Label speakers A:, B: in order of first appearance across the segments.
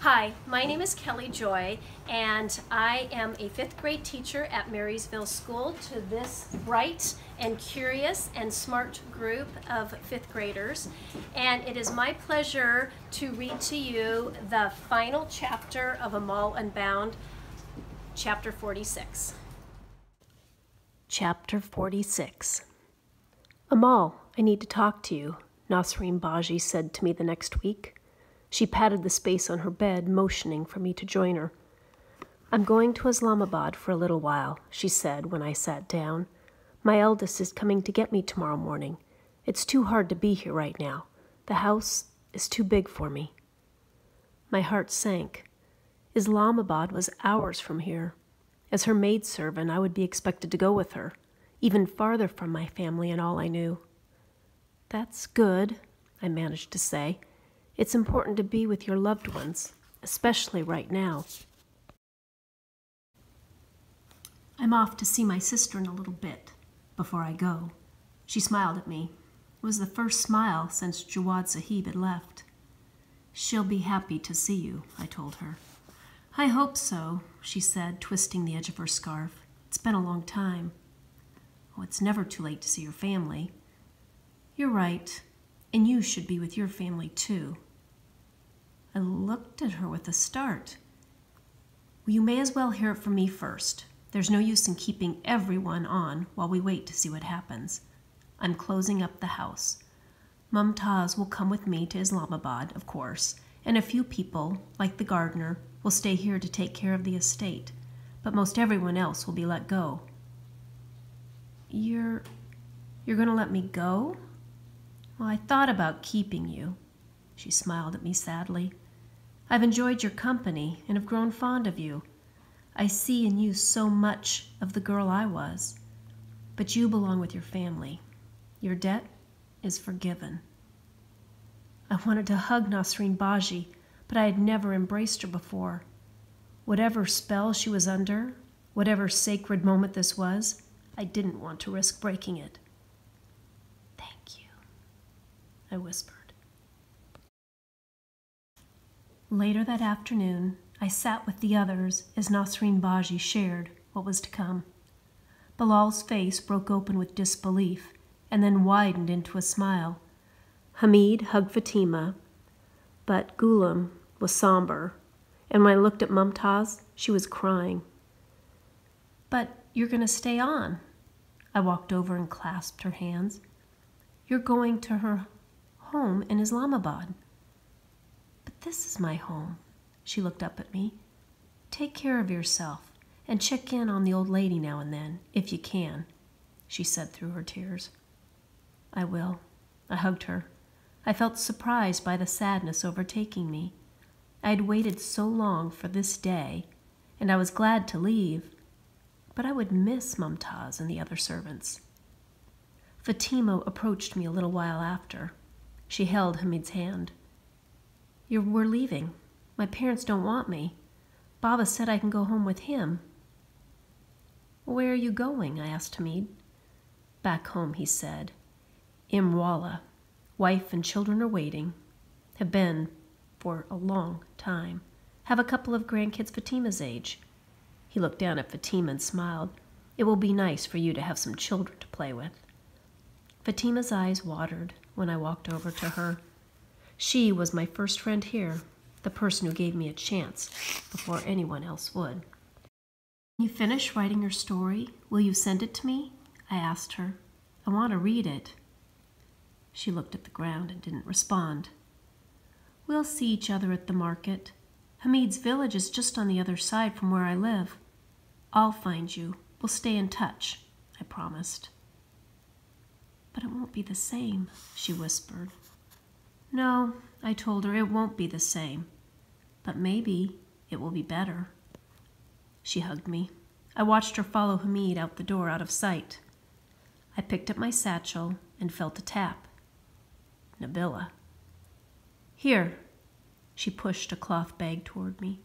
A: Hi, my name is Kelly Joy, and I am a 5th grade teacher at Marysville School to this bright and curious and smart group of 5th graders. And it is my pleasure to read to you the final chapter of Amal Unbound, chapter 46. Chapter 46. Amal, I need to talk to you, Nasreen Baji said to me the next week. She patted the space on her bed, motioning for me to join her. I'm going to Islamabad for a little while, she said when I sat down. My eldest is coming to get me tomorrow morning. It's too hard to be here right now. The house is too big for me. My heart sank. Islamabad was hours from here. As her maidservant, I would be expected to go with her, even farther from my family and all I knew. That's good, I managed to say. It's important to be with your loved ones, especially right now. I'm off to see my sister in a little bit, before I go. She smiled at me. It was the first smile since Jawad Sahib had left. She'll be happy to see you, I told her. I hope so, she said, twisting the edge of her scarf. It's been a long time. Oh, it's never too late to see your family. You're right, and you should be with your family too. I looked at her with a start. Well, you may as well hear it from me first. There's no use in keeping everyone on while we wait to see what happens. I'm closing up the house. Mumtaz will come with me to Islamabad, of course, and a few people, like the gardener, will stay here to take care of the estate, but most everyone else will be let go. You're going to let me go? Well, I thought about keeping you. She smiled at me sadly. I've enjoyed your company and have grown fond of you. I see in you so much of the girl I was. But you belong with your family. Your debt is forgiven. I wanted to hug Nasreen Baji, but I had never embraced her before. Whatever spell she was under, whatever sacred moment this was, I didn't want to risk breaking it. Thank you, I whispered. Later that afternoon, I sat with the others as Nasreen Baji shared what was to come. Bilal's face broke open with disbelief and then widened into a smile. Hamid hugged Fatima, but Ghulam was somber, and when I looked at Mumtaz, she was crying. But you're going to stay on. I walked over and clasped her hands. You're going to her home in Islamabad. But this is my home. She looked up at me. Take care of yourself and check in on the old lady now and then, if you can, she said through her tears. I will. I hugged her. I felt surprised by the sadness overtaking me. I had waited so long for this day, and I was glad to leave, but I would miss Mumtaz and the other servants. Fatima approached me a little while after. She held Hamid's hand. We're leaving. My parents don't want me. Baba said I can go home with him. Where are you going? I asked Hamid. Back home, he said. Imwala. Wife and children are waiting. Have been for a long time. Have a couple of grandkids Fatima's age. He looked down at Fatima and smiled. It will be nice for you to have some children to play with. Fatima's eyes watered when I walked over to her. She was my first friend here, the person who gave me a chance before anyone else would. When you finish writing your story, will you send it to me? I asked her. I want to read it. She looked at the ground and didn't respond. We'll see each other at the market. Hamid's village is just on the other side from where I live. I'll find you. We'll stay in touch, I promised. But it won't be the same, she whispered. No, I told her, it won't be the same. But maybe it will be better. She hugged me. I watched her follow Hamid out the door, out of sight. I picked up my satchel and felt a tap. Nabila. Here. She pushed a cloth bag toward me.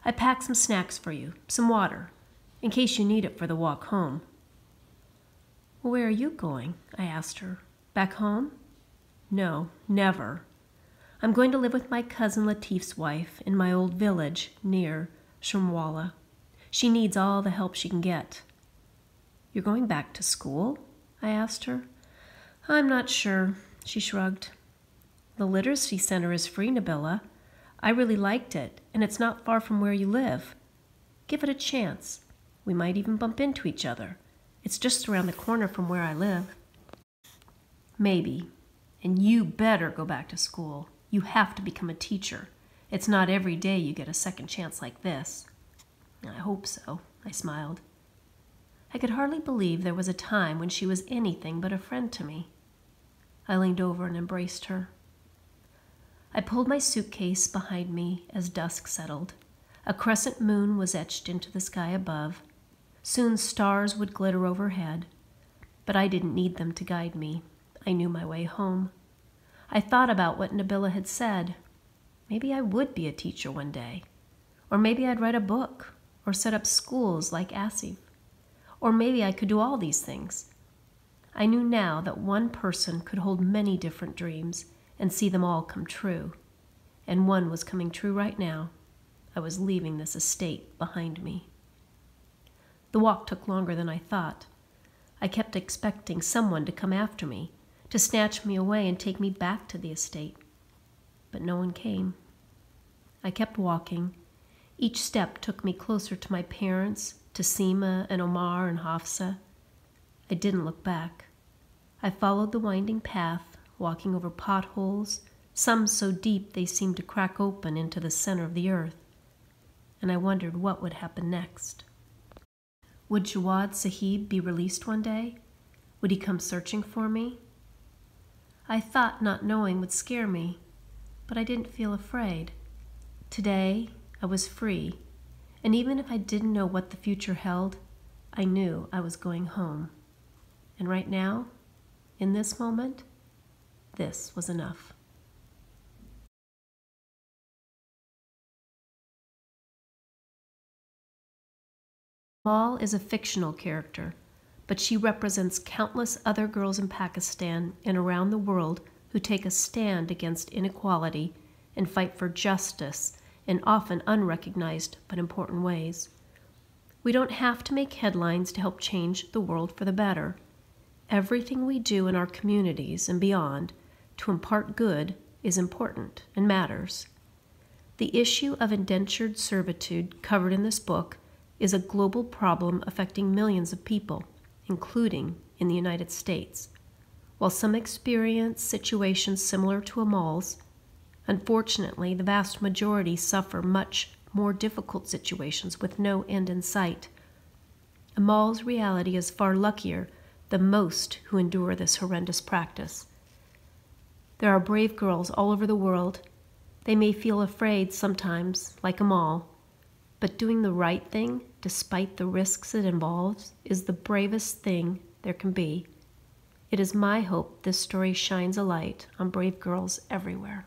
A: I packed some snacks for you, some water, in case you need it for the walk home. Where are you going? I asked her. Back home? No, never. I'm going to live with my cousin Latif's wife in my old village near Shumwala. She needs all the help she can get. You're going back to school? I asked her. I'm not sure, she shrugged. The literacy center is free, Nabila. I really liked it, and it's not far from where you live. Give it a chance. We might even bump into each other. It's just around the corner from where I live. Maybe. And you better go back to school. You have to become a teacher. It's not every day you get a second chance like this. I hope so, I smiled. I could hardly believe there was a time when she was anything but a friend to me. I leaned over and embraced her. I pulled my suitcase behind me as dusk settled. A crescent moon was etched into the sky above. Soon stars would glitter overhead. But I didn't need them to guide me. I knew my way home. I thought about what Nabila had said. Maybe I would be a teacher one day. Or maybe I'd write a book or set up schools like Asif. Or maybe I could do all these things. I knew now that one person could hold many different dreams and see them all come true. And one was coming true right now. I was leaving this estate behind me. The walk took longer than I thought. I kept expecting someone to come after me, to snatch me away and take me back to the estate. But no one came. I kept walking. Each step took me closer to my parents, to Seema and Omar and Hafsa. I didn't look back. I followed the winding path, walking over potholes, some so deep they seemed to crack open into the center of the earth. And I wondered what would happen next. Would Jawad Sahib be released one day? Would he come searching for me? I thought not knowing would scare me, but I didn't feel afraid. Today, I was free, and even if I didn't know what the future held, I knew I was going home. And right now, in this moment, this was enough. Amal is a fictional character, but she represents countless other girls in Pakistan and around the world who take a stand against inequality and fight for justice in often unrecognized but important ways. We don't have to make headlines to help change the world for the better. Everything we do in our communities and beyond to impart good is important and matters. The issue of indentured servitude covered in this book is a global problem affecting millions of people, including in the United States. While some experience situations similar to Amal's, unfortunately, the vast majority suffer much more difficult situations with no end in sight. Amal's reality is far luckier than most who endure this horrendous practice. There are brave girls all over the world. They may feel afraid sometimes, like Amal, but doing the right thing, despite the risks it involves, is the bravest thing there can be. It is my hope this story shines a light on brave girls everywhere.